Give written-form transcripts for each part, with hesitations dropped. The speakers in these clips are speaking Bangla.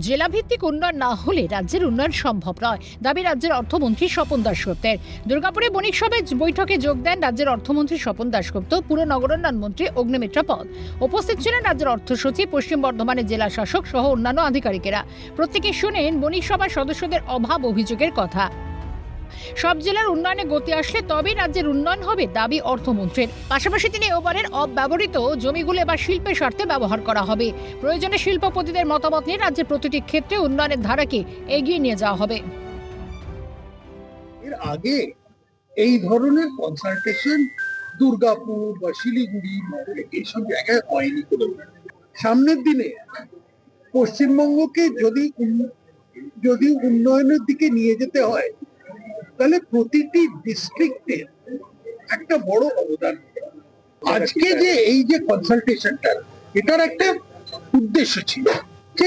জেলাভিত্তিক উন্নয়ন না হলে রাজ্যের উন্নয়ন সম্ভব নয়, দাবি রাজ্যের অর্থমন্ত্রী স্বপন দাশগুপ্তের। দুর্গাপুরে বণিক সভায় বৈঠকে যোগ দেন রাজ্যের অর্থমন্ত্রী স্বপন দাশগুপ্ত, পুর নগরোন্নয়ন মন্ত্রী অগ্নিমিত্রা পল। উপস্থিত ছিলেন রাজ্যের অর্থ সচিব, পশ্চিম বর্ধমানের জেলা শাসক সহ অন্যান্য আধিকারিকেরা। প্রত্যেকে শুনেন বণিক সভার সদস্যদের অভাব অভিযোগের কথা। সব জেলার উন্নয়নে গতি আসলে তবেই রাজ্যের উন্নয়ন হবে, দাবি অর্থমন্ত্রীর। পাশাপাশি তিনি এবারের অব্যবহৃত জমিগুলো এবার শিল্পের স্বার্থে ব্যবহার করা হবে। প্রয়োজনে শিল্পপতিদের মতামত নিয়ে রাজ্যের প্রতিটি ক্ষেত্রে উন্নয়নের ধারাকে এগিয়ে নিয়ে যাওয়া হবে। এর আগে এই ধরনের কনসালটেশন দুর্গাপুর বা শিলিগুড়ি এইসব জায়গায় হয়নি। সামনের দিনে পশ্চিমবঙ্গকে যদি উন্নয়নের দিকে নিয়ে যেতে হয়, তাহলে প্রতিটি ডিস্ট্রিক্টের একটা বড় অবদান। আজকে যে এই যে কনসালটেশনটা, এটার একটা উদ্দেশ্য ছিল যে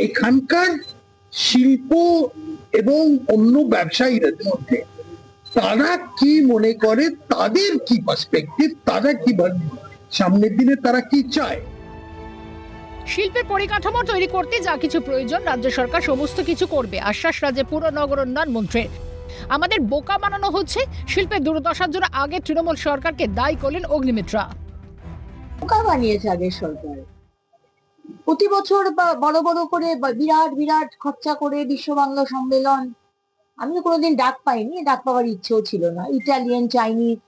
এখানকার শিল্প এবং অন্য ব্যবসায়ীদের মধ্যে তারা কি মনে করে, তাদের কি পার্সপেক্টিভ, তারা কি সামনের দিনে তারা কি চায়। শিল্পের পরিকাঠামো তৈরি করতে যা কিছু প্রয়োজন রাজ্য সরকার সমস্ত কিছু করবে, আশ্বাস রাজ্যের পুর নগরোন্নয়ন মন্ত্রীর। আমাদের বোকা বানানো হচ্ছে, শিল্পের দুর্দশার জন্য আগে তৃণমূল সরকারকে দায়ী করলেন অগ্নিমিত্রা। বোকা বানিয়েছে আগের সরকার। প্রতি বছর বড় বড় করে বিরাট বিরাট খরচা করে বিশ্ব বাংলা সম্মেলন। আমি কোনোদিন ডাক পাইনি, ডাক পাওয়ার ইচ্ছেও ছিল না। ইটালিয়ান, চাইনিজ,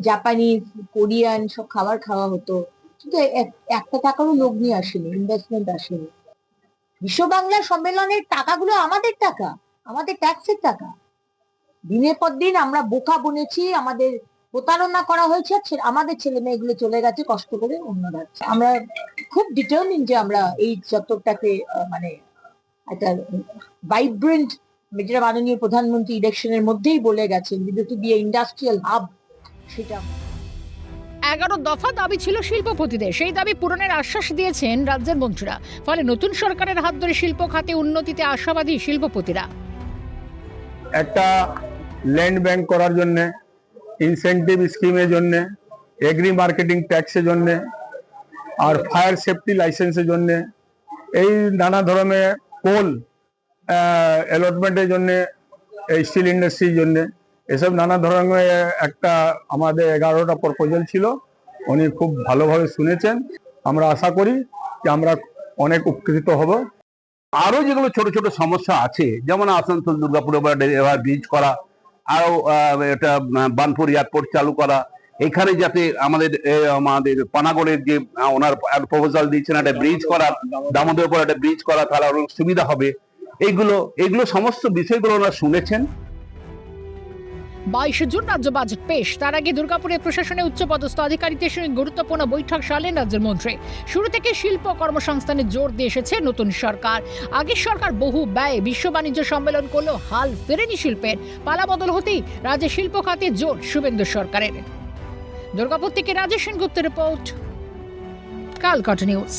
জাপানিজ, কোরিয়ান সব খাবার খাওয়া হতো, কিন্তু একটা টাকারও লোক নিয়ে আসেনি, ইনভেস্টমেন্ট আসেনি। বিশ্ব বাংলা সম্মেলনের টাকাগুলো আমাদের টাকা, আমাদের ট্যাক্সের টাকা। দিনের পর দিন আমরা বোকা বনেছি, আমাদের প্রতারণা করা হয়েছে, আমাদের ছেলে মেয়েগুলো চলে গেছে কষ্ট করে অন্য রাজ্যে। আমরা খুব ডিটারমিন যে আমরা এই চত্বরটাকে মানে একটা ভাইব্রেন্ট, যেটা মাননীয় প্রধানমন্ত্রী ইলেকশনের মধ্যেই বলে গেছেন, টু বি ইন্ডাস্ট্রিয়াল হাব, সেটা 11 দফা দাবি ছিল শিল্পপতিদের, সেই দাবি পূরণের আশ্বাস দিয়েছেন রাজ্যের মন্ত্রীরা। ফলে নতুন সরকারের হাত ধরে শিল্প খাতে উন্নতিতে আশাবাদী শিল্পপতিরা। একটা ল্যান্ড ব্যাংক করার জন্য, ইনসেন্টিভ স্কিমের জন্য, এগ্রি মার্কেটিং ট্যাক্সের জন্য, আর ফায়ার সেফটি লাইসেন্সের জন্য, এই নানা ধরনের কোল অ্যালটমেন্টের জন্য, স্টিল ইন্ডাস্ট্রির জন্য, এসব নানা ধরনের একটা আমাদের 11টা প্রপোজাল ছিল। উনি খুব ভালোভাবে শুনেছেন। আমরা আশা করি যে আমরা অনেক উপকৃত হব। আরো যেগুলো ছোট ছোট সমস্যা আছে, যেমন আসানসোল দুর্গাপুরে এবার ব্রিজ করা, আরো এটা বানপুর এয়ারপোর্ট চালু করা, এখানে যাতে আমাদের পানাগড়ের যে ওনার প্রপোজাল দিয়েছেন একটা ব্রিজ করা, দামোদর উপর একটা ব্রিজ করা, তাহলে অনেক সুবিধা হবে। এইগুলো সমস্ত বিষয়গুলো ওনারা শুনেছেন। 22 জুন রাজ্য বাজেট পেশ। তার আগে দুর্গাপুরে প্রশাসনের উচ্চপদস্থ আধিকারিকদের সঙ্গে গুরুত্বপূর্ণ বৈঠক সারলেন রাজ্যের মন্ত্রী। শুরু থেকে শিল্প কর্মসংস্থানে জোর দিয়ে এসেছে নতুন সরকার। আগের সরকার বহু ব্যয়ে বিশ্ব বাণিজ্য সম্মেলন করলেও হাল ফেরেনি শিল্পের। পালা বদল হতেই রাজ্যে শিল্প খাতে জোর শুভেন্দু সরকারের। দুর্গাপুর থেকে রাজেশ সেনগুপ্তের রিপোর্ট, কালকাটা নিউজ।